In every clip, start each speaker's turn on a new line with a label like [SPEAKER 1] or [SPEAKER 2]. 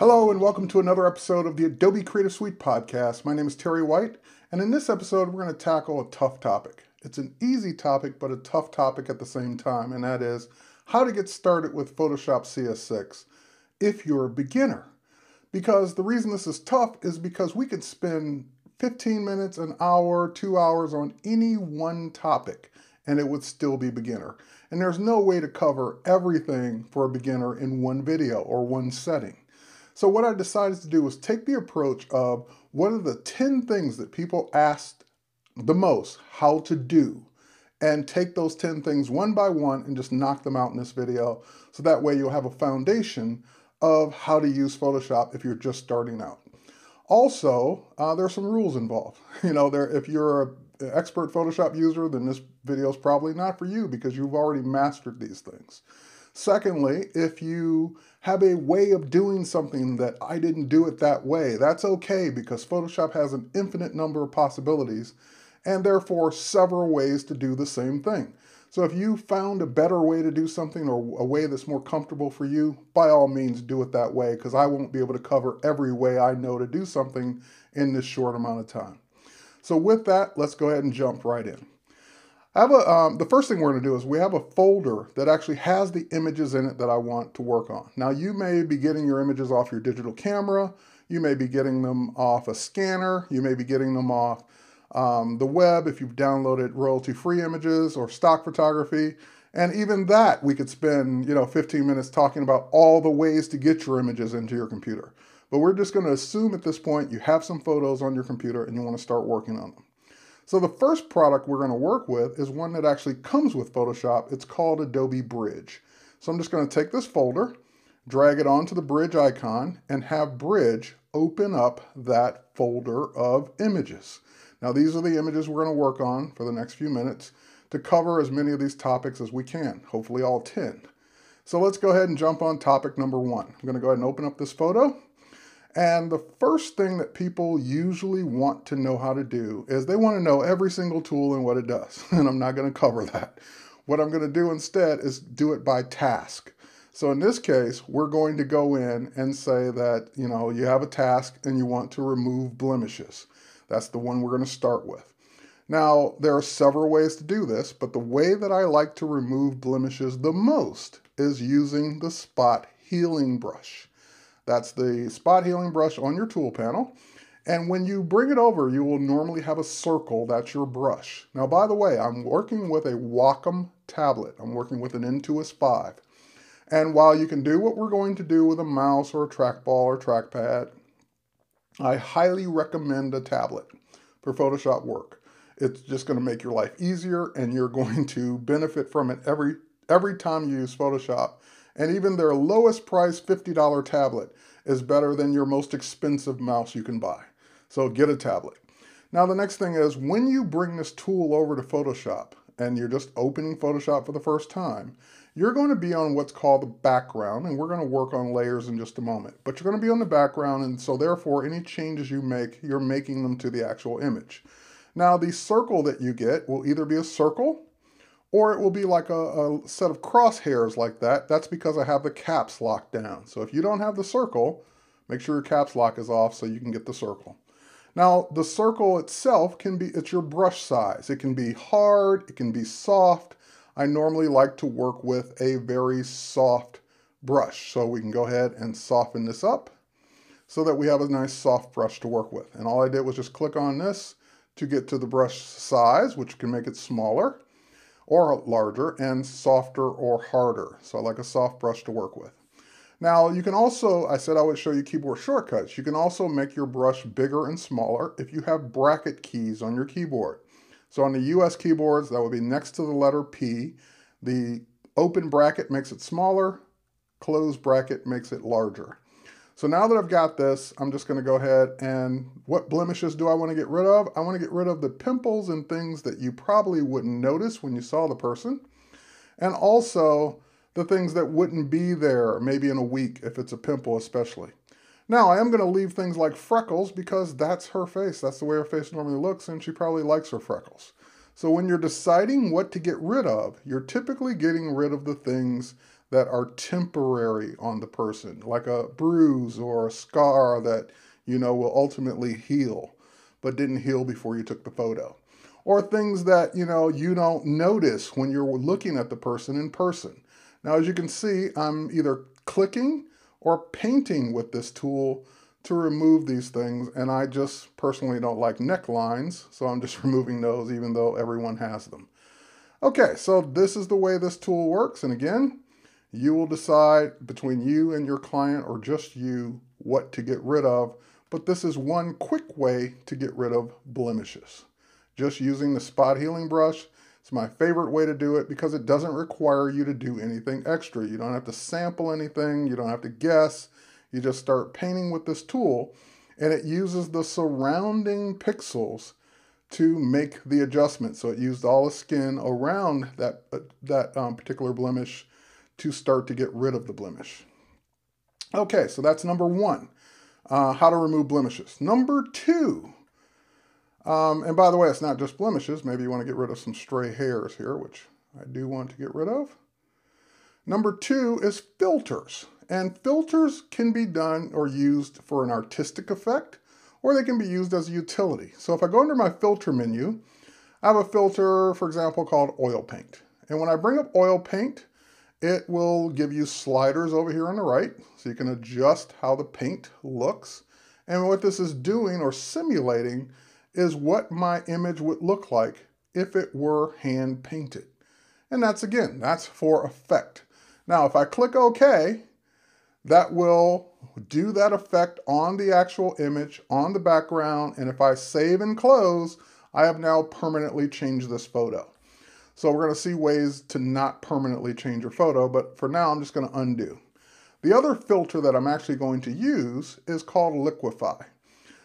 [SPEAKER 1] Hello and welcome to another episode of the Adobe Creative Suite Podcast. My name is Terry White, and in this episode we're going to tackle a tough topic. It's an easy topic, but a tough topic at the same time, and that is how to get started with Photoshop CS6 if you're a beginner. Because the reason this is tough is because we could spend 15 minutes, an hour, 2 hours on any one topic, and it would still be beginner. And there's no way to cover everything for a beginner in one video or one setting. So what I decided to do was take the approach of what are the 10 things that people asked the most how to do, and take those 10 things one by one and just knock them out in this video. So that way you'll have a foundation of how to use Photoshop if you're just starting out. Also, there's some rules involved. If you're an expert Photoshop user, then this video is probably not for you because you've already mastered these things. Secondly, if you have a way of doing something that I didn't do it that way, that's okay because Photoshop has an infinite number of possibilities and therefore several ways to do the same thing. So if you found a better way to do something or a way that's more comfortable for you, by all means do it that way because I won't be able to cover every way I know to do something in this short amount of time. So with that, let's go ahead and jump right in. The first thing we're going to do is we have a folder that actually has the images in it that I want to work on. Now you may be getting your images off your digital camera, you may be getting them off a scanner, you may be getting them off the web if you've downloaded royalty-free images or stock photography. And even that we could spend 15 minutes talking about all the ways to get your images into your computer. But we're just going to assume at this point you have some photos on your computer and you want to start working on them. So the first product we're going to work with is one that actually comes with Photoshop. It's called Adobe Bridge. So I'm just going to take this folder, drag it onto the Bridge icon, and have Bridge open up that folder of images. Now these are the images we're going to work on for the next few minutes to cover as many of these topics as we can, hopefully all 10. So let's go ahead and jump on topic number 1. I'm going to go ahead and open up this photo. And the first thing that people usually want to know how to do is they want to know every single tool and what it does. And I'm not going to cover that. What I'm going to do instead is do it by task. So in this case, we're going to go in and say that, you have a task and you want to remove blemishes. That's the one we're going to start with. Now, there are several ways to do this, but the way that I like to remove blemishes the most is using the spot healing brush. That's the spot healing brush on your tool panel. And when you bring it over, you will normally have a circle. That's your brush. Now, by the way, I'm working with a Wacom tablet. I'm working with an Intuos 5. And while you can do what we're going to do with a mouse or a trackball or trackpad, I highly recommend a tablet for Photoshop work. It's just going to make your life easier and you're going to benefit from it every time you use Photoshop. And even their lowest price $50 tablet is better than your most expensive mouse you can buy. So get a tablet. Now the next thing is when you bring this tool over to Photoshop and you're just opening Photoshop for the first time, you're going to be on what's called the background, and we're going to work on layers in just a moment. But you're going to be on the background, and so therefore any changes you make, you're making them to the actual image. Now the circle that you get will either be a circle or it will be like a set of crosshairs like that. That's because I have the caps locked down. So if you don't have the circle, make sure your caps lock is off so you can get the circle. Now, the circle itself it's your brush size. It can be hard, it can be soft. I normally like to work with a very soft brush. So we can go ahead and soften this up so that we have a nice soft brush to work with. And all I did was just click on this to get to the brush size, which can make it smaller or larger, and softer or harder. So I like a soft brush to work with. Now you can also, I said I would show you keyboard shortcuts. You can also make your brush bigger and smaller if you have bracket keys on your keyboard. So on the US keyboards, that would be next to the letter P. The open bracket makes it smaller, closed bracket makes it larger. So now that I've got this, I'm just going to go ahead and what blemishes do I want to get rid of? I want to get rid of the pimples and things that you probably wouldn't notice when you saw the person. And also the things that wouldn't be there maybe in a week if it's a pimple especially. Now I am going to leave things like freckles because that's her face. That's the way her face normally looks and she probably likes her freckles. So when you're deciding what to get rid of, you're typically getting rid of the things that are temporary on the person, like a bruise or a scar that, will ultimately heal, but didn't heal before you took the photo. Or things that, you don't notice when you're looking at the person in person. Now, as you can see, I'm either clicking or painting with this tool to remove these things, and I just personally don't like necklines, so I'm just removing those even though everyone has them. Okay, so this is the way this tool works, and again, you will decide between you and your client or just you what to get rid of, but this is one quick way to get rid of blemishes. Just using the spot healing brush. It's my favorite way to do it because it doesn't require you to do anything extra. You don't have to sample anything, you don't have to guess. You just start painting with this tool, and it uses the surrounding pixels to make the adjustment. So it used all the skin around that particular blemish to start to get rid of the blemish. Okay, so that's number one, how to remove blemishes. Number two, and by the way, it's not just blemishes. Maybe you want to get rid of some stray hairs here, which I do want to get rid of. Number two is filters. And filters can be done or used for an artistic effect, or they can be used as a utility. So if I go under my filter menu, I have a filter, for example, called oil paint. And when I bring up oil paint, it will give you sliders over here on the right, so you can adjust how the paint looks. And what this is doing or simulating is what my image would look like if it were hand painted. And that's for effect. Now, if I click OK, that will do that effect on the actual image, on the background, and if I save and close, I have now permanently changed this photo. So we're going to see ways to not permanently change your photo, but for now I'm just going to undo. The other filter that I'm actually going to use is called Liquify.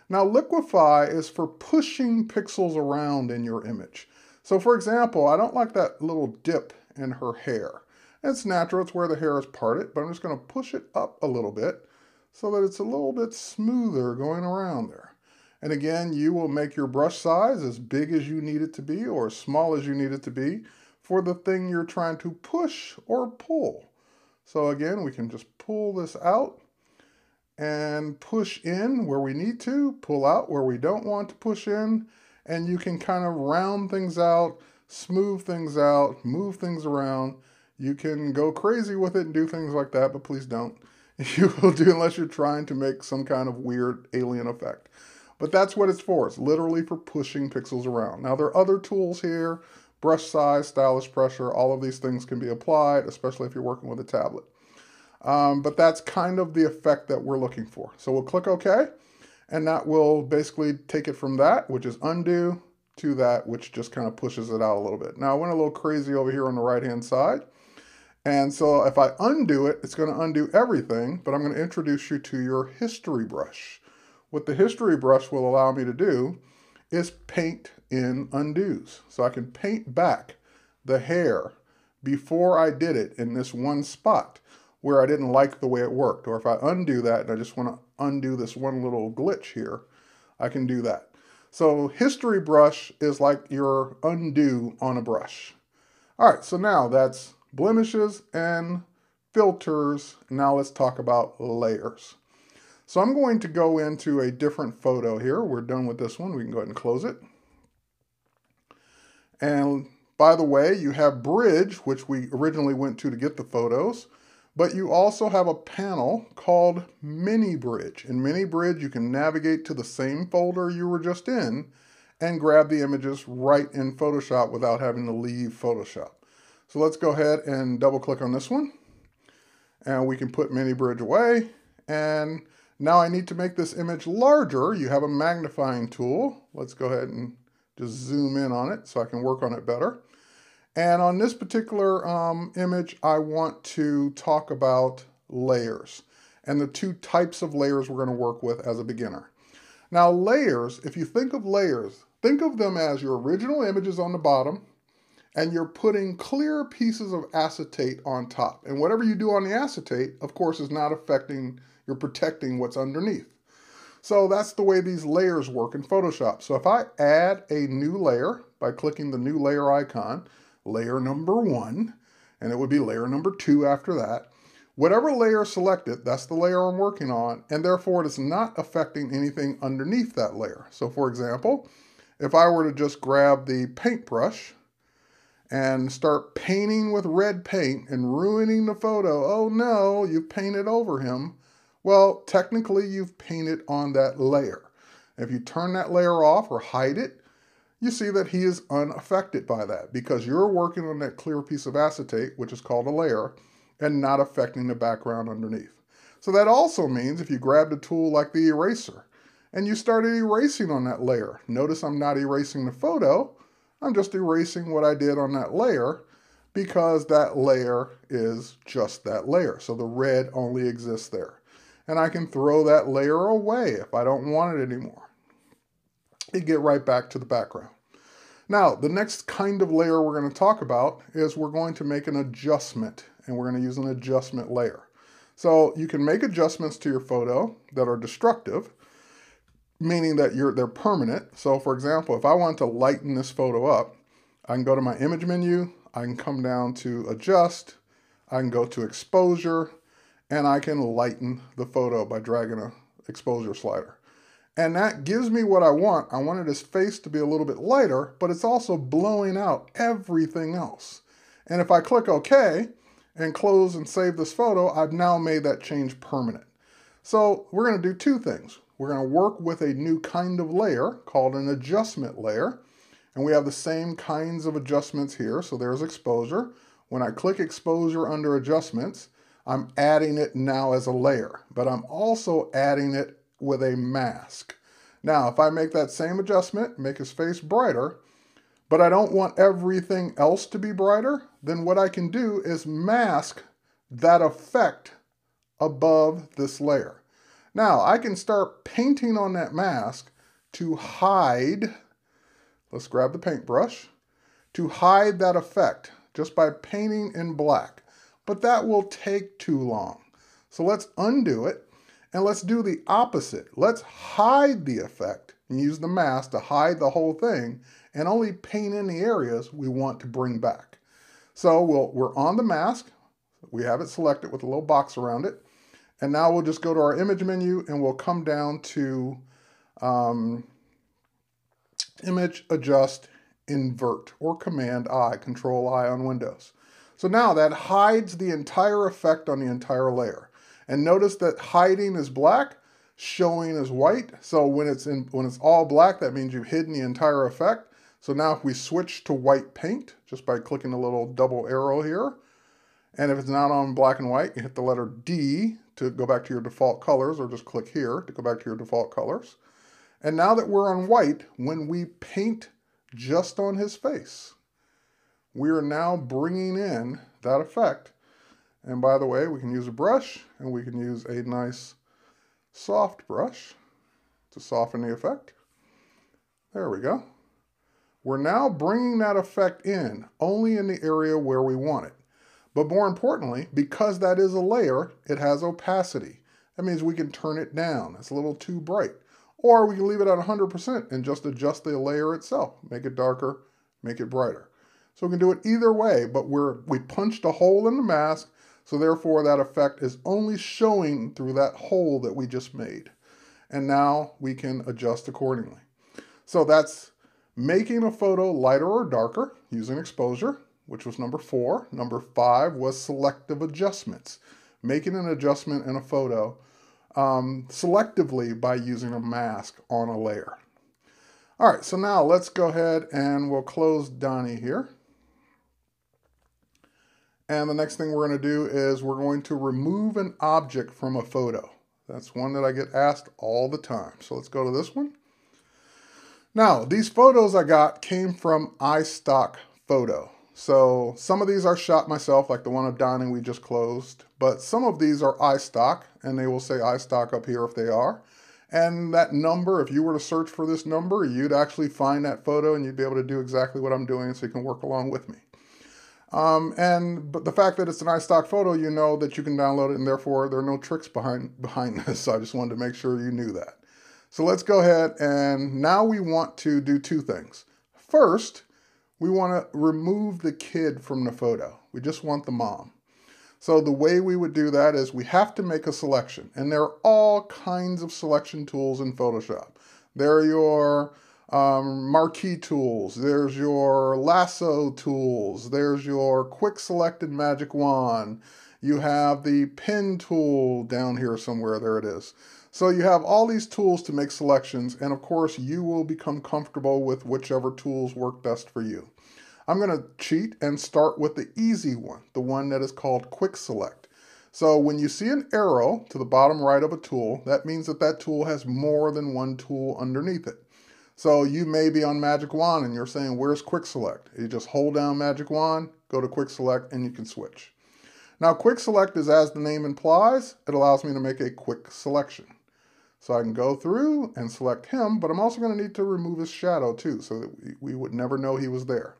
[SPEAKER 1] Now Liquify is for pushing pixels around in your image. So for example, I don't like that little dip in her hair. It's natural, it's where the hair is parted, but I'm just going to push it up a little bit so that it's a little bit smoother going around there. And again, you will make your brush size as big as you need it to be or as small as you need it to be for the thing you're trying to push or pull. So again, we can just pull this out and push in where we need to, pull out where we don't want to push in, and you can kind of round things out, smooth things out, move things around. You can go crazy with it and do things like that, but please don't. You will do unless you're trying to make some kind of weird alien effect. But that's what it's for. It's literally for pushing pixels around. Now, there are other tools here, brush size, stylus pressure, all of these things can be applied, especially if you're working with a tablet. But that's kind of the effect that we're looking for. So we'll click OK, and that will basically take it from that, which is undo, to that, which just kind of pushes it out a little bit. Now, I went a little crazy over here on the right-hand side. And so if I undo it, it's going to undo everything, but I'm going to introduce you to your history brush. What the history brush will allow me to do is paint in undos. So I can paint back the hair before I did it in this one spot where I didn't like the way it worked. Or if I undo that and I just want to undo this one little glitch here, I can do that. So history brush is like your undo on a brush. All right, so now that's blemishes and filters. Now let's talk about layers. So I'm going to go into a different photo here. We're done with this one. We can go ahead and close it. And by the way, you have Bridge, which we originally went to get the photos, but you also have a panel called Mini Bridge. In Mini Bridge, you can navigate to the same folder you were just in and grab the images right in Photoshop without having to leave Photoshop. So let's go ahead and double click on this one. And we can put Mini Bridge away. And now I need to make this image larger. You have a magnifying tool. Let's go ahead and just zoom in on it so I can work on it better. And on this particular image, I want to talk about layers and the two types of layers we're going to work with as a beginner. Now layers, if you think of layers, think of them as your original images on the bottom, and you're putting clear pieces of acetate on top. And whatever you do on the acetate, of course, is not affecting, you're protecting what's underneath. So that's the way these layers work in Photoshop. So if I add a new layer by clicking the new layer icon, layer number 1, and it would be layer number 2 after that. Whatever layer selected, that's the layer I'm working on, and therefore it is not affecting anything underneath that layer. So for example, if I were to just grab the paintbrush and start painting with red paint and ruining the photo, oh no, you've painted over him. Well, technically you've painted on that layer. If you turn that layer off or hide it, you see that he is unaffected by that because you're working on that clear piece of acetate, which is called a layer, and not affecting the background underneath. So that also means if you grabbed a tool like the eraser and you started erasing on that layer, notice I'm not erasing the photo, I'm just erasing what I did on that layer because that layer is just that layer. So the red only exists there. And I can throw that layer away if I don't want it anymore. You get right back to the background. Now, the next kind of layer we're going to talk about is we're going to make an adjustment, and we're going to use an adjustment layer. So you can make adjustments to your photo that are destructive, meaning that they're permanent. So for example, if I want to lighten this photo up, I can go to my image menu, I can come down to adjust, I can go to exposure, and I can lighten the photo by dragging an exposure slider. And that gives me what I want. I wanted his face to be a little bit lighter, but it's also blowing out everything else. And if I click OK and close and save this photo, I've now made that change permanent. So we're going to do two things. We're going to work with a new kind of layer called an adjustment layer. And we have the same kinds of adjustments here. So there's exposure. When I click exposure under adjustments, I'm adding it now as a layer, but I'm also adding it with a mask. Now, if I make that same adjustment, make his face brighter, but I don't want everything else to be brighter, then what I can do is mask that effect above this layer. Now, I can start painting on that mask to hide, let's grab the paintbrush, to hide that effect just by painting in black. But that will take too long. So let's undo it and let's do the opposite. Let's hide the effect and use the mask to hide the whole thing and only paint in the areas we want to bring back. So we're on the mask. We have it selected with a little box around it. And now we'll just go to our image menu and we'll come down to image, adjust, invert, or Command I, Control I on Windows. So now that hides the entire effect on the entire layer. And notice that hiding is black, showing is white. So when it's all black, that means you've hidden the entire effect. So now if we switch to white paint, just by clicking the little double arrow here, and if it's not on black and white, you hit the letter D to go back to your default colors, or just click here to go back to your default colors. And now that we're on white, when we paint just on his face, we are now bringing in that effect. And by the way, we can use a brush, and we can use a nice soft brush to soften the effect. There we go. We're now bringing that effect in only in the area where we want it. But more importantly, because that is a layer, it has opacity. That means we can turn it down. It's a little too bright. Or we can leave it at 100% and just adjust the layer itself. Make it darker, make it brighter. So we can do it either way, but we punched a hole in the mask, so therefore that effect is only showing through that hole that we just made. And now we can adjust accordingly. So that's making a photo lighter or darker using exposure, which was number 4. Number 5 was selective adjustments, making an adjustment in a photo selectively by using a mask on a layer. All right, so now let's go ahead and we'll close Donnie here. And the next thing we're going to do is we're going to remove an object from a photo. That's one that I get asked all the time. So let's go to this one. Now, these photos I got came from iStock Photo. So some of these are shot myself, like the one of Donnie we just closed, but some of these are iStock, and they will say iStock up here if they are. And that number, if you were to search for this number, you'd actually find that photo and you'd be able to do exactly what I'm doing so you can work along with me. But the fact that it's an iStock photo, you know that you can download it, and therefore there are no tricks behind this. So I just wanted to make sure you knew that. So let's go ahead, and now we want to do two things. First, We want to remove the kid from the photo. We just want the mom. So the way we would do that is we have to make a selection. And there are all kinds of selection tools in Photoshop. There are your marquee tools. There's your lasso tools. There's your quick selected magic wand. You have the pen tool down here somewhere. There it is. So you have all these tools to make selections. And of course, you will become comfortable with whichever tools work best for you. I'm going to cheat and start with the easy one, the one that is called Quick Select. So when you see an arrow to the bottom right of a tool, that means that that tool has more than one tool underneath it. So you may be on Magic Wand and you're saying, where's Quick Select? You just hold down Magic Wand, go to Quick Select, and you can switch. Now Quick Select is, as the name implies, it allows me to make a quick selection. So I can go through and select him, but I'm also going to need to remove his shadow too, so that we would never know he was there.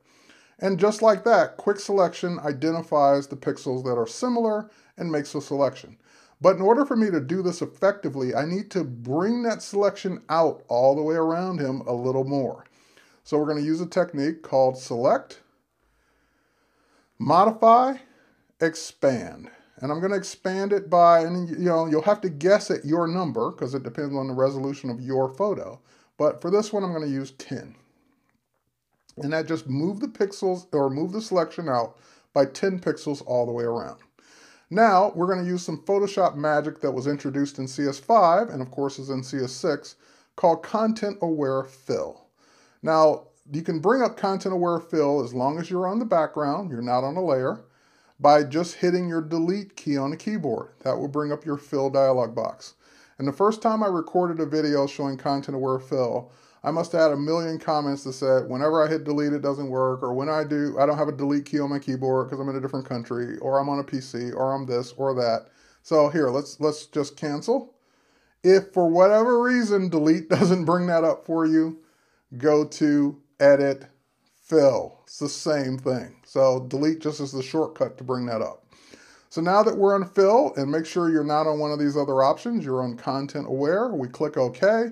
[SPEAKER 1] And just like that, quick selection identifies the pixels that are similar and makes a selection. But in order for me to do this effectively, I need to bring that selection out all the way around him a little more. So we're going to use a technique called Select, Modify, Expand. And I'm going to expand it by, and you'll have to guess at your number because it depends on the resolution of your photo. But for this one, I'm going to use 10. And that just move the pixels or move the selection out by 10 pixels all the way around. Now we're going to use some Photoshop magic that was introduced in CS5 and of course is in CS6 called Content Aware Fill. Now you can bring up Content Aware Fill as long as you're on the background, you're not on a layer, by just hitting your delete key on the keyboard. That will bring up your fill dialog box. And the first time I recorded a video showing Content Aware Fill, I must have had a million comments that said, whenever I hit delete, it doesn't work, or when I do, I don't have a delete key on my keyboard because I'm in a different country, or I'm on a PC, or I'm this or that. So here, let's just cancel. If for whatever reason delete doesn't bring that up for you, go to edit, fill. It's the same thing. So delete just is the shortcut to bring that up. So now that we're on fill, and make sure you're not on one of these other options, you're on content aware, we click OK.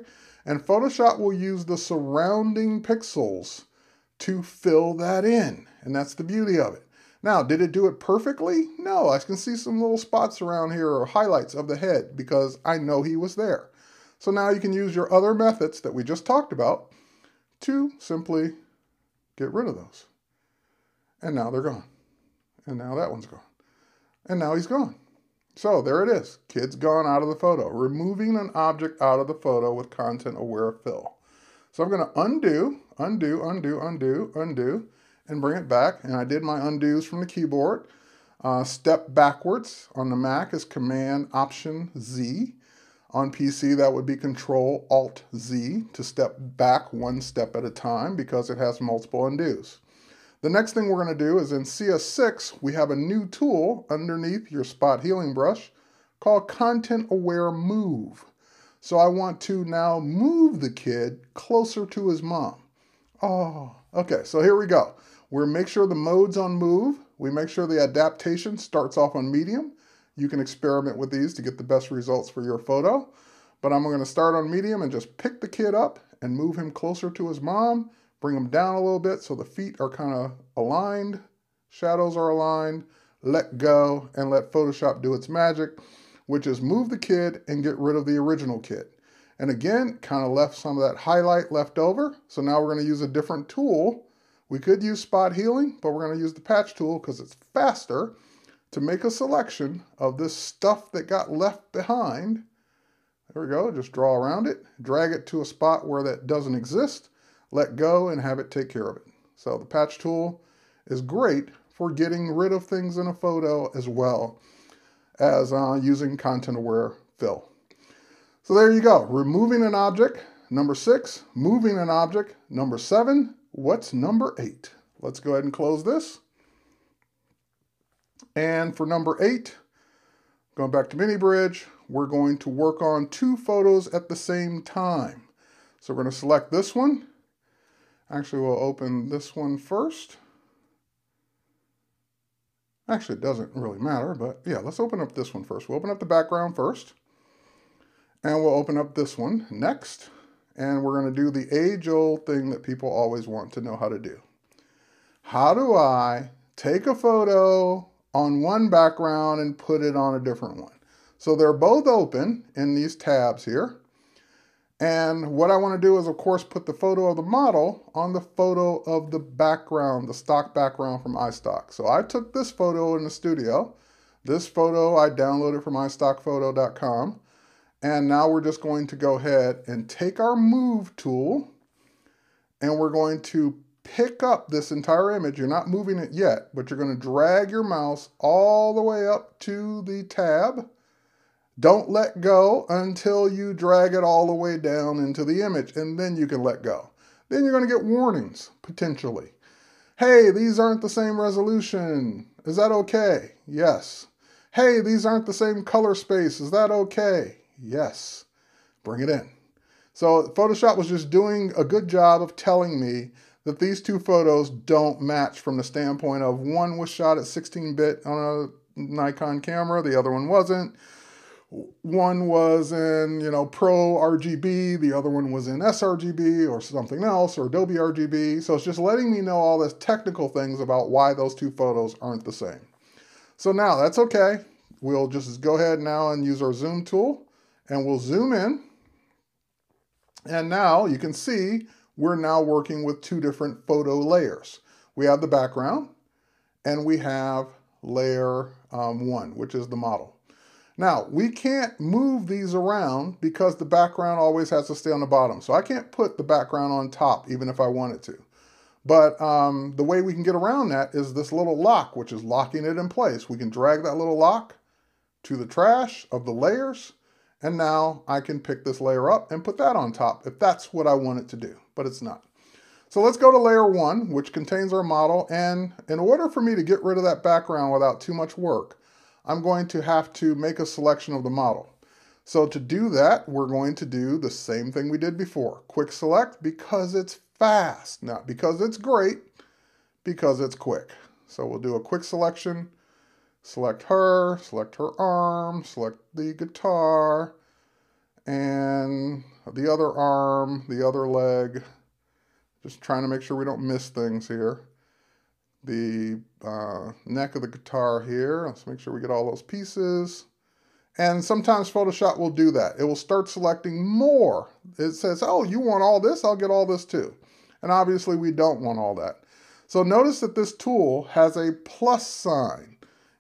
[SPEAKER 1] And Photoshop will use the surrounding pixels to fill that in. And that's the beauty of it. Now, did it do it perfectly? No, I can see some little spots around here or highlights of the head because I know he was there. So now you can use your other methods that we just talked about to simply get rid of those. And now they're gone. And now that one's gone. And now he's gone. So there it is. Kid's gone out of the photo. Removing an object out of the photo with Content Aware Fill. So I'm going to undo, and bring it back. And I did my undos from the keyboard. Step backwards on the Mac is Command-Option-Z. On PC, that would be Control-Alt-Z to step back one step at a time because it has multiple undos. The next thing we're going to do is in CS6, we have a new tool underneath your spot healing brush called Content Aware Move. So I want to now move the kid closer to his mom. Oh, okay, so here we go. We'll make sure the mode's on move. We make sure the adaptation starts off on medium. You can experiment with these to get the best results for your photo. But I'm going to start on medium and just pick the kid up and move him closer to his mom. Bring him down a little bit so the feet are kind of aligned, shadows are aligned, let go, and let Photoshop do its magic, which is move the kid and get rid of the original kid. And again, kind of left some of that highlight left over. So now we're going to use a different tool. We could use spot healing, but we're going to use the patch tool because it's faster to make a selection of this stuff that got left behind. There we go, just draw around it, drag it to a spot where that doesn't exist, let go and have it take care of it. So the patch tool is great for getting rid of things in a photo as well as using Content Aware Fill. So there you go, removing an object, number 6, moving an object, number 7, what's number 8? Let's go ahead and close this. And for number 8, going back to Mini Bridge, we're going to work on 2 photos at the same time. So we're going to select this one. Actually, we'll open this one first. Actually, it doesn't really matter, but yeah, let's open up this one first. We'll open up the background first. And we'll open up this one next. And we're going to do the age-old thing that people always want to know how to do. How do I take a photo on one background and put it on a different one? So they're both open in these tabs here. And what I want to do is, of course, put the photo of the model on the photo of the background, the stock background from iStock. So I took this photo in the studio. This photo I downloaded from iStockphoto.com. And now we're just going to go ahead and take our Move tool, and we're going to pick up this entire image. You're not moving it yet, but you're going to drag your mouse all the way up to the tab. Don't let go until you drag it all the way down into the image, and then you can let go. Then you're going to get warnings, potentially. Hey, these aren't the same resolution. Is that okay? Yes. Hey, these aren't the same color space. Is that okay? Yes. Bring it in. So Photoshop was just doing a good job of telling me that these two photos don't match from the standpoint of one was shot at 16-bit on a Nikon camera, the other one wasn't. One was in, Pro RGB, the other one was in sRGB or something else, or Adobe RGB. So it's just letting me know all this technical things about why those two photos aren't the same. So now that's okay. We'll just go ahead now and use our zoom tool, and we'll zoom in. And now you can see we're now working with two different photo layers. We have the background, and we have layer 1, which is the model. Now, we can't move these around because the background always has to stay on the bottom. So I can't put the background on top even if I wanted to. But the way we can get around that is this little lock, which is locking it in place. We can drag that little lock to the trash of the layers, and now I can pick this layer up and put that on top if that's what I want it to do, but it's not. So let's go to layer 1, which contains our model, and in order for me to get rid of that background without too much work, I'm going to have to make a selection of the model. So to do that, we're going to do the same thing we did before. Quick select because it's fast, not because it's great, because it's quick. So we'll do a quick selection, select her arm, select the guitar, and the other arm, the other leg. Just trying to make sure we don't miss things here. The neck of the guitar here. Let's make sure we get all those pieces. And sometimes Photoshop will do that. It will start selecting more. It says, oh, you want all this? I'll get all this too. And obviously we don't want all that. So notice that this tool has a plus sign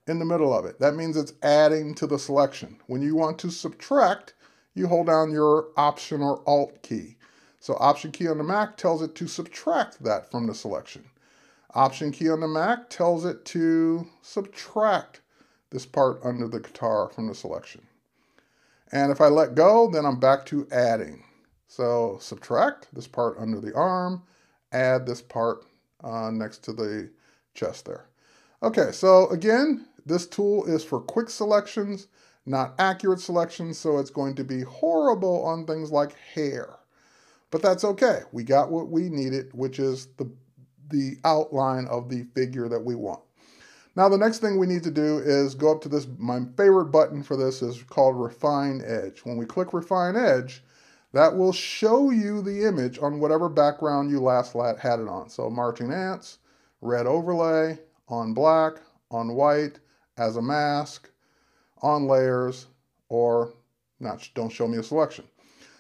[SPEAKER 1] in the middle of it. That means it's adding to the selection. When you want to subtract, you hold down your Option or Alt key. So Option key on the Mac tells it to subtract that from the selection. Option key on the Mac tells it to subtract this part under the guitar from the selection. And if I let go, then I'm back to adding. So subtract this part under the arm, add this part next to the chest there. Okay, so again, this tool is for quick selections, not accurate selections, so it's going to be horrible on things like hair. But that's okay. We got what we needed, which is the outline of the figure that we want. Now the next thing we need to do is go up to this, my favorite button for this is called Refine Edge. When we click Refine Edge, that will show you the image on whatever background you last had it on. So marching ants, red overlay, on black, on white, as a mask, on layers, or not, don't show me a selection.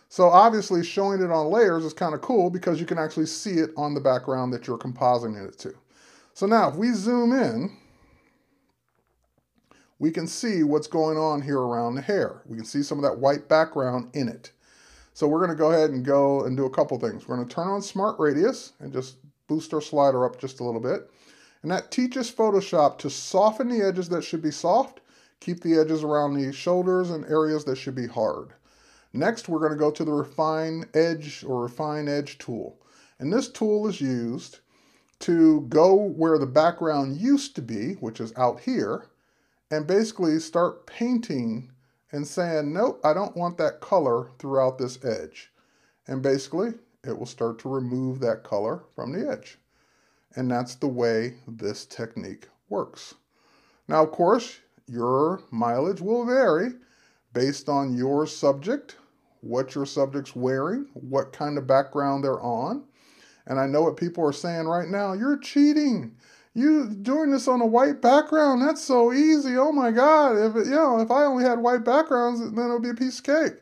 [SPEAKER 1] So obviously showing it on layers is kind of cool because you can actually see it on the background that you're compositing it to. So now if we zoom in, we can see what's going on here around the hair. We can see some of that white background in it. So we're going to go ahead and do a couple things. We're going to turn on Smart Radius and just boost our slider up just a little bit. And that teaches Photoshop to soften the edges that should be soft, keep the edges around the shoulders and areas that should be hard. Next, we're going to go to the Refine Edge tool. And this tool is used to go where the background used to be, which is out here, and basically start painting and saying, nope, I don't want that color throughout this edge. And basically, it will start to remove that color from the edge. And that's the way this technique works. Now, of course, your mileage will vary based on your subject, what your subject's wearing, what kind of background they're on. And I know what people are saying right now. You're cheating. You doing this on a white background. That's so easy. Oh my God. If I only had white backgrounds, then it would be a piece of cake.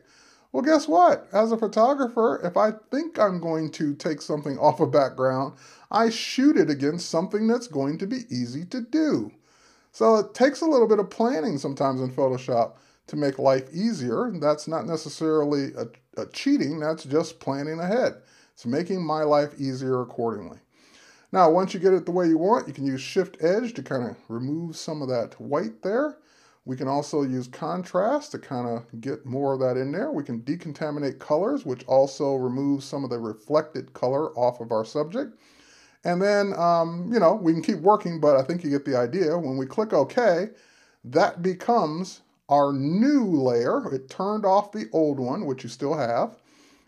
[SPEAKER 1] Well, guess what? As a photographer, if I think I'm going to take something off a background, I shoot it against something that's going to be easy to do. So it takes a little bit of planning sometimes in Photoshop to make life easier. That's not necessarily a cheating, that's just planning ahead. It's making my life easier accordingly. Now, once you get it the way you want, you can use Shift Edge to kind of remove some of that white there. We can also use contrast to kind of get more of that in there. We can decontaminate colors, which also removes some of the reflected color off of our subject. And then, we can keep working, but I think you get the idea. When we click OK, that becomes our new layer. It turned off the old one, which you still have.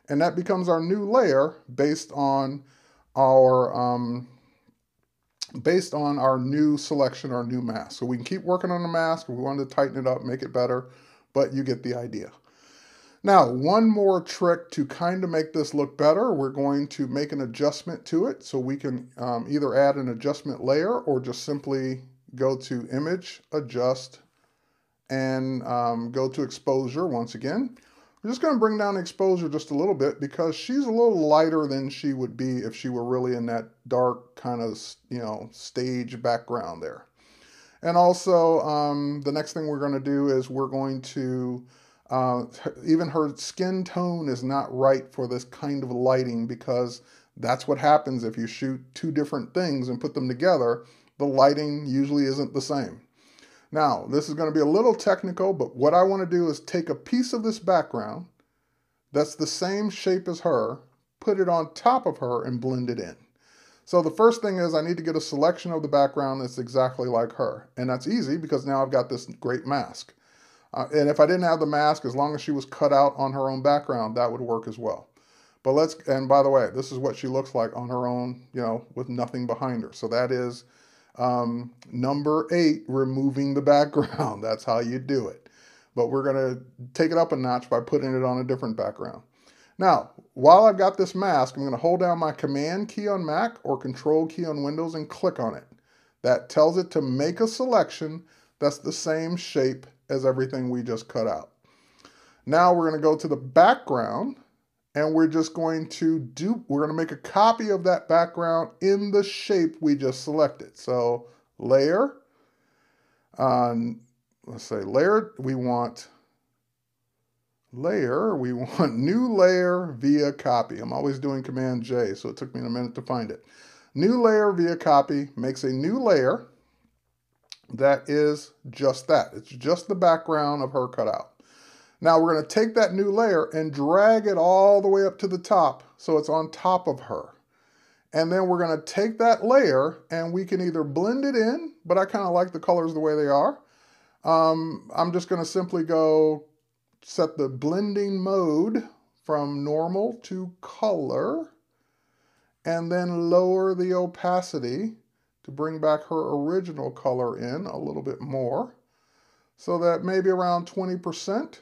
[SPEAKER 1] And that becomes our new layer based on our new selection, our new mask. So we can keep working on the mask. If we wanted to tighten it up, make it better, but you get the idea. Now, one more trick to kind of make this look better, we're going to make an adjustment to it. So we can either add an adjustment layer or just simply go to Image, Adjust, and go to Exposure once again. We're just going to bring down the exposure just a little bit because she's a little lighter than she would be if she were really in that dark kind of, stage background there. And also, the next thing we're going to do is we're going to, even her skin tone is not right for this kind of lighting because that's what happens if you shoot two different things and put them together. The lighting usually isn't the same. Now, this is going to be a little technical, but what I want to do is take a piece of this background that's the same shape as her, put it on top of her, and blend it in. So the first thing is I need to get a selection of the background that's exactly like her. And that's easy because now I've got this great mask. And if I didn't have the mask, as long as she was cut out on her own background, that would work as well. But and by the way, this is what she looks like on her own, with nothing behind her. So that is number 8, removing the background. That's how you do it. But we're going to take it up a notch by putting it on a different background. Now, while I've got this mask, I'm going to hold down my Command key on Mac or Control key on Windows and click on it. That tells it to make a selection that's the same shape as everything we just cut out. Now we're going to go to the background and we're just going to make a copy of that background in the shape we just selected. So layer, let's say layer, we want new layer via copy. I'm always doing Command J, so it took me a minute to find it. New layer via copy makes a new layer that is just that. It's just the background of her cut out. Now we're going to take that new layer and drag it all the way up to the top so it's on top of her. And then we're going to take that layer and we can either blend it in, but I kind of like the colors the way they are. I'm just going to simply set the blending mode from normal to color and then lower the opacity to bring back her original color in a little bit more so that maybe around 20%.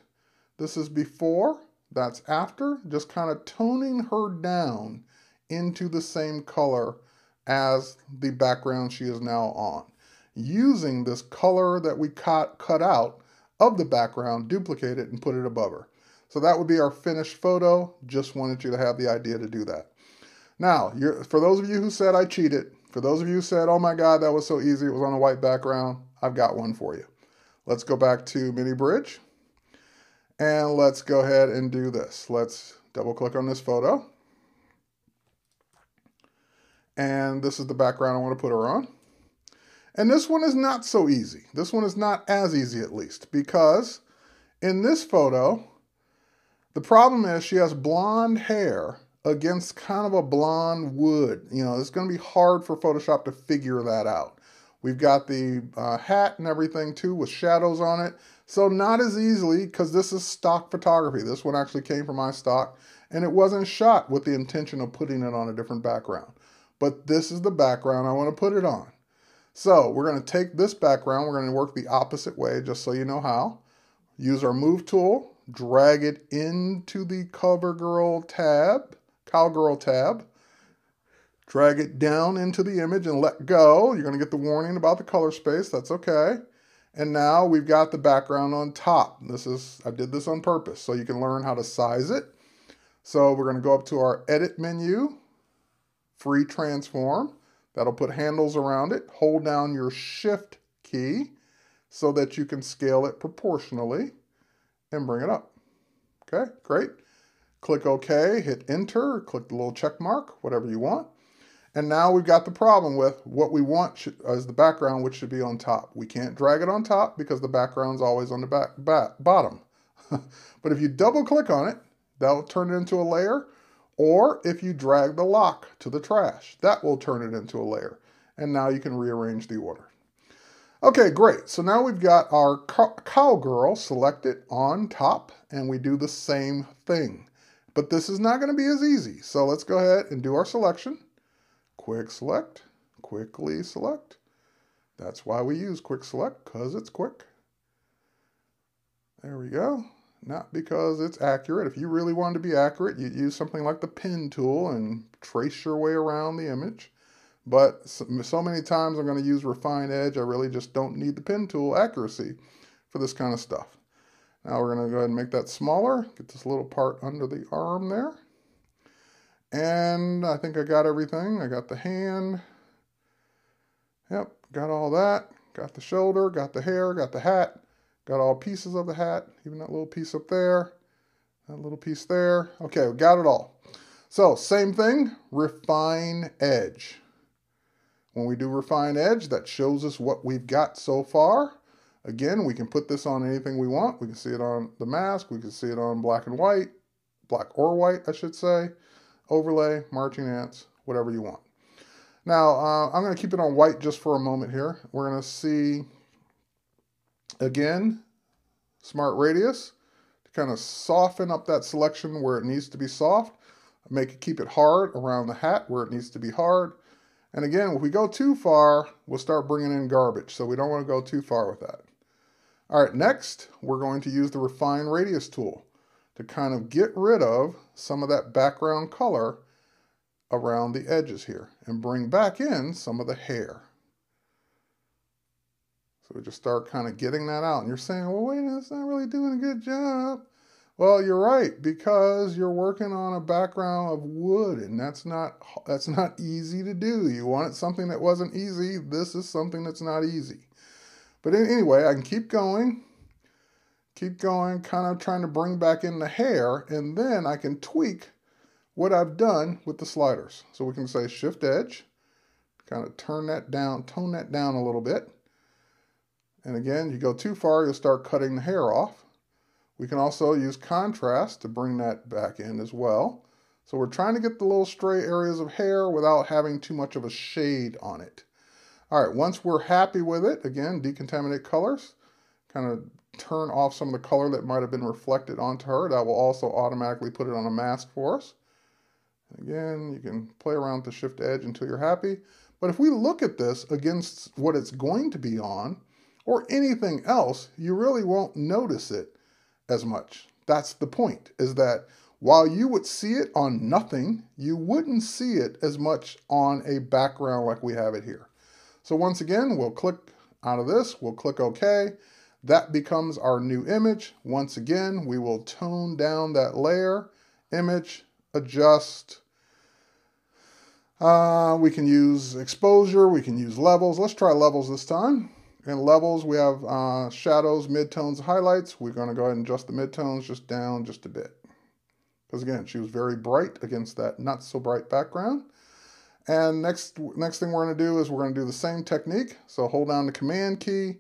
[SPEAKER 1] This is before, that's after, just kind of toning her down into the same color as the background she is now on. Using this color that we cut out of the background, duplicate it and put it above her. So that would be our finished photo. Just wanted you to have the idea to do that. Now, for those of you who said I cheated, for those of you who said, oh my God, that was so easy, it was on a white background, I've got one for you. Let's go back to Mini Bridge. And let's go ahead and do this. Let's double click on this photo. And this is the background I want to put her on. And this one is not so easy. This one is not as easy, at least, because in this photo, the problem is she has blonde hair against kind of a blonde wood. It's going to be hard for Photoshop to figure that out. We've got the hat and everything too with shadows on it. So not as easily, because this is stock photography. This one actually came from my stock, and it wasn't shot with the intention of putting it on a different background. But this is the background I want to put it on. So we're going to take this background, we're going to work the opposite way, just so you know how. Use our Move tool, drag it into the Cowgirl tab, Drag it down into the image and let go. You're going to get the warning about the color space. That's okay. And now we've got the background on top. I did this on purpose so you can learn how to size it. So we're going to go up to our edit menu, free transform. That'll put handles around it. Hold down your shift key so that you can scale it proportionally and bring it up. Okay, great. Click OK, hit enter, click the little check mark, whatever you want. And now we've got the problem with what we want as the background, which should be on top. We can't drag it on top because the background's always on the bottom. But if you double click on it, that'll turn it into a layer. Or if you drag the lock to the trash, that will turn it into a layer. And now you can rearrange the order. Okay, great. So now we've got our cowgirl selected on top, and we do the same thing. But this is not going to be as easy. So let's go ahead and do our selection. Quick select, quickly select. That's why we use quick select, because it's quick. There we go. Not because it's accurate. If you really wanted to be accurate, you'd use something like the pen tool and trace your way around the image. But so many times I'm going to use refine edge. I really just don't need the pen tool accuracy for this kind of stuff. Now we're going to go ahead and make that smaller. Get this little part under the arm there. And I think I got everything. I got the hand. Yep, got all that. Got the shoulder, got the hair, got the hat. Got all pieces of the hat, even that little piece up there. That little piece there. Okay, we got it all. So, same thing, refine edge. When we do refine edge, that shows us what we've got so far. Again, we can put this on anything we want. We can see it on the mask. We can see it on black and white. Black or white, I should say. Overlay, marching ants, whatever you want. Now, I'm going to keep it on white just for a moment here. We're going to see, again, Smart Radius to kind of soften up that selection where it needs to be soft. Keep it hard around the hat where it needs to be hard. And again, if we go too far, we'll start bringing in garbage. So we don't want to go too far with that. All right, next, we're going to use the Refine Radius tool to kind of get rid of some of that background color around the edges here and bring back in some of the hair. So we just start kind of getting that out. And you're saying, well, wait, that's not really doing a good job. Well, you're right, because you're working on a background of wood, and that's not easy to do. You wanted something that wasn't easy. This is something that's not easy. But anyway, I can keep going, kind of trying to bring back in the hair, and then I can tweak what I've done with the sliders. So we can say Shift Edge, kind of tone that down a little bit. And again, you go too far, you'll start cutting the hair off. We can also use contrast to bring that back in as well. So we're trying to get the little stray areas of hair without having too much of a shade on it. All right, once we're happy with it, again, decontaminate colors, kind of turn off some of the color that might have been reflected onto her. That will also automatically put it on a mask for us. Again, you can play around with the Shift Edge until you're happy. But if we look at this against what it's going to be on, or anything else, you really won't notice it as much. That's the point, is that while you would see it on nothing, you wouldn't see it as much on a background like we have it here. So once again, we'll click out of this, we'll click OK. That becomes our new image. Once again, we will tone down that layer, image, adjust. We can use exposure, we can use levels. Let's try levels this time. In levels, we have shadows, midtones, highlights. We're going to go ahead and adjust the midtones just down just a bit. Because again, she was very bright against that not so bright background. And next thing we're going to do is we're going to do the same technique. So hold down the Command key,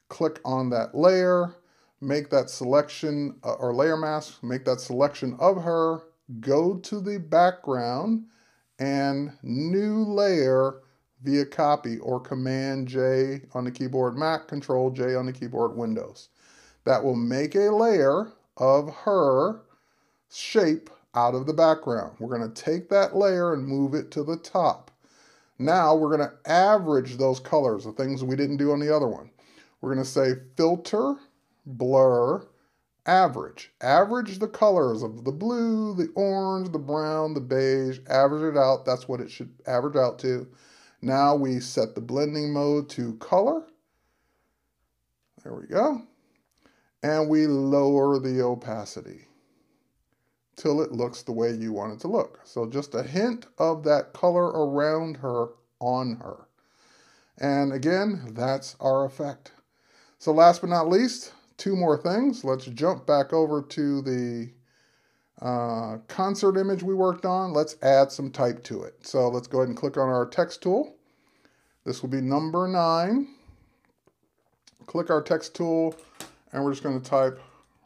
[SPEAKER 1] click on that layer, make that selection or layer mask, make that selection of her, go to the background and new layer via copy or Command J on the keyboard Mac, Control J on the keyboard Windows. That will make a layer of her shape out of the background. We're going to take that layer and move it to the top. Now we're going to average those colors, the things we didn't do on the other one. We're going to say Filter, Blur, Average. Average the colors of the blue, the orange, the brown, the beige. Average it out. That's what it should average out to. Now we set the blending mode to color. There we go. And we lower the opacity till it looks the way you want it to look. So just a hint of that color around her on her. And again, that's our effect. So last but not least, two more things. Let's jump back over to the concert image we worked on. Let's add some type to it. So let's go ahead and click on our text tool. This will be number 9. Click our text tool, and we're just going to type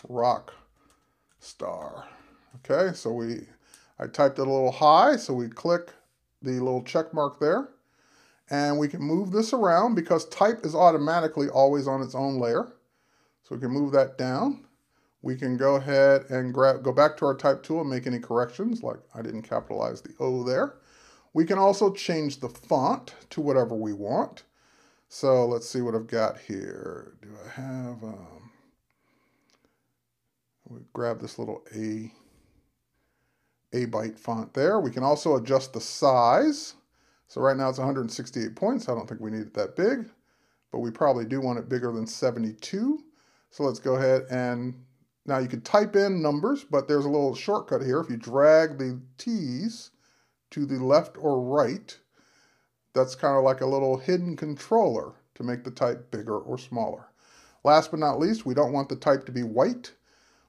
[SPEAKER 1] rock star. Okay, so I typed it a little high, so we click the little check mark there. And we can move this around because type is automatically always on its own layer. So we can move that down. We can go ahead and go back to our type tool and make any corrections, like I didn't capitalize the O there. We can also change the font to whatever we want. So let's see what I've got here. Do I have, we grab this little A byte font there. We can also adjust the size. So right now it's 168 points. I don't think we need it that big, but we probably do want it bigger than 72. So let's go ahead and, now you can type in numbers, but there's a little shortcut here. If you drag the T's to the left or right, that's kind of like a little hidden controller to make the type bigger or smaller. Last but not least, we don't want the type to be white.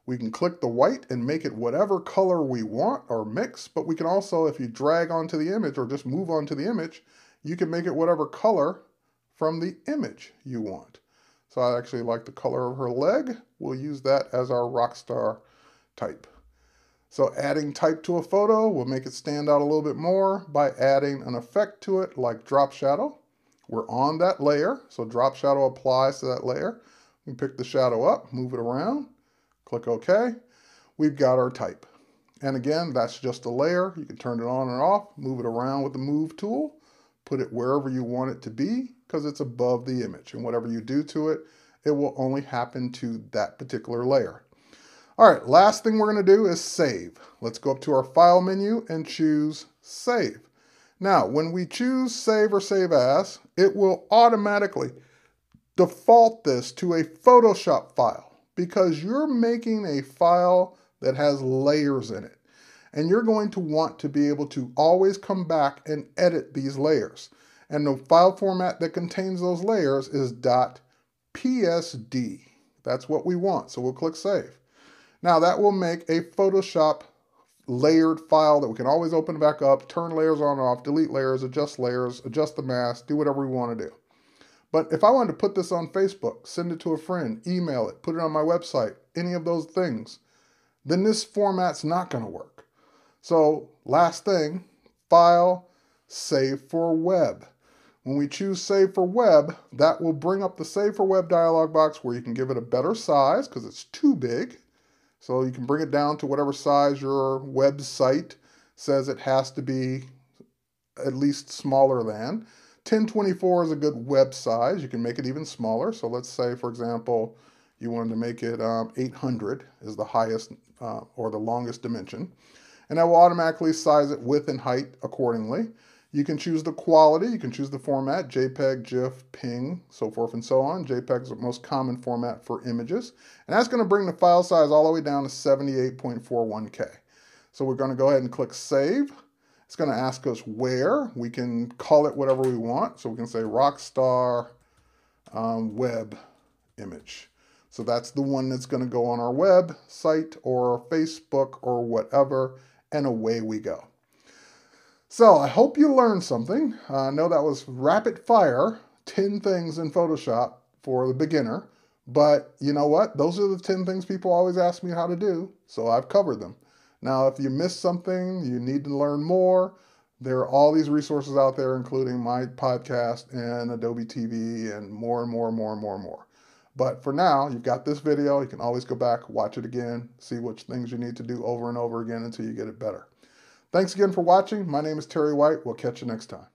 [SPEAKER 1] We can click the white and make it whatever color we want or mix, but we can also, if you drag onto the image or just move onto the image, you can make it whatever color from the image you want. So I actually like the color of her leg. We'll use that as our rockstar type. So adding type to a photo will make it stand out a little bit more by adding an effect to it like drop shadow. We're on that layer, so drop shadow applies to that layer. We can pick the shadow up, move it around, click OK. We've got our type. And again, that's just a layer. You can turn it on and off, move it around with the move tool, put it wherever you want it to be because it's above the image. And whatever you do to it, it will only happen to that particular layer. All right, last thing we're going to do is save. Let's go up to our File menu and choose Save. Now, when we choose Save or Save As, it will automatically default this to a Photoshop file because you're making a file that has layers in it. And you're going to want to be able to always come back and edit these layers. And the file format that contains those layers is .psd. That's what we want, so we'll click Save. Now that will make a Photoshop layered file that we can always open back up, turn layers on and off, delete layers, adjust the mask, do whatever we want to do. But if I wanted to put this on Facebook, send it to a friend, email it, put it on my website, any of those things, then this format's not going to work. So last thing, File, Save for Web. When we choose Save for Web, that will bring up the Save for Web dialog box where you can give it a better size because it's too big. So you can bring it down to whatever size your website says it has to be, at least smaller than. 1024 is a good web size. You can make it even smaller. So let's say, for example, you wanted to make it 800 is the highest or the longest dimension. And that will automatically size it width and height accordingly. You can choose the quality, you can choose the format, JPEG, GIF, PNG, so forth and so on. JPEG is the most common format for images. And that's going to bring the file size all the way down to 78.41K. So we're going to go ahead and click Save. It's going to ask us where. We can call it whatever we want. So we can say Rockstar Web Image. So that's the one that's going to go on our website or Facebook or whatever, and away we go. So I hope you learned something. I know that was rapid fire, 10 things in Photoshop for the beginner, but you know what? Those are the 10 things people always ask me how to do, so I've covered them. Now, if you missed something, you need to learn more, there are all these resources out there, including my podcast and Adobe TV and more and more and more and more and more. But for now, you've got this video. You can always go back, watch it again, see which things you need to do over and over again until you get it better. Thanks again for watching. My name is Terry White. We'll catch you next time.